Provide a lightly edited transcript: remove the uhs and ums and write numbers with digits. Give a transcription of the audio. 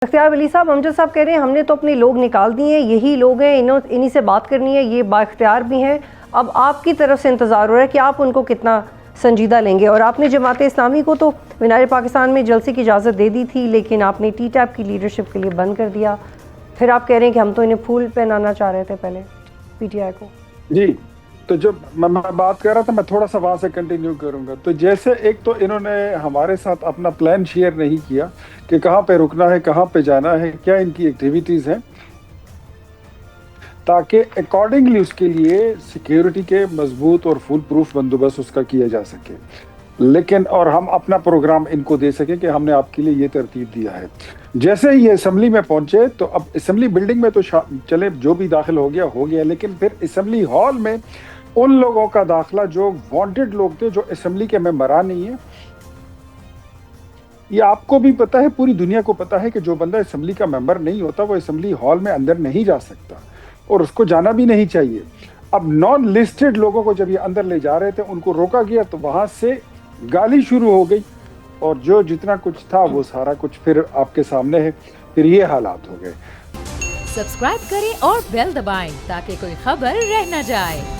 अख्तियार वली साहब, अमजद साहब कह रहे हैं हमने तो अपने लोग निकाल दिए हैं, यही लोग हैं, इन्हीं से बात करनी है, ये बाख्तियार भी हैं। अब आपकी तरफ से इंतज़ार हो रहा है कि आप उनको कितना संजीदा लेंगे। और आपने जमात इस्लामी को तो मीनार पाकिस्तान में जलसे की इजाज़त दे दी थी, लेकिन आपने टी टैप की लीडरशिप के लिए बंद कर दिया। फिर आप कह रहे हैं कि हम तो इन्हें फूल पहनाना चाह रहे थे पहले PTI को। जी, तो जब मैं बात कर रहा था, मैं थोड़ा सा वहां से कंटिन्यू करूंगा। तो जैसे एक तो इन्होंने हमारे साथ अपना प्लान शेयर नहीं किया कि कहाँ पे रुकना है, कहाँ पे जाना है, क्या इनकी एक्टिविटीज हैं, ताकि अकॉर्डिंगली उसके लिए सिक्योरिटी के मजबूत और फुल प्रूफ बंदोबस्त उसका किया जा सके। लेकिन और हम अपना प्रोग्राम इनको दे सके कि हमने आपके लिए ये तरतीब दिया है। जैसे ही असेंबली में पहुंचे तो अब असेंबली बिल्डिंग में तो चले जो भी दाखिल हो गया, लेकिन फिर असेंबली हॉल में उन लोगों का दाखिला जो वांटेड लोग थे, जो असेंबली के मेंबरान नहीं है। ये आपको भी पता है, पूरी दुनिया को पता है कि जो बंदा असेंबली का मेंबर नहीं होता वो असेंबली हॉल में अंदर नहीं जा सकता और उसको जाना भी नहीं चाहिए। अब नॉन लिस्टेड लोगों को जब ये अंदर ले जा रहे थे, उनको रोका गया तो वहां से गाली शुरू हो गई और जो जितना कुछ था वो सारा कुछ फिर आपके सामने है। फिर ये हालात हो गए। सब्सक्राइब करें और बेल दबाएं ताकि कोई खबर रह न जाए।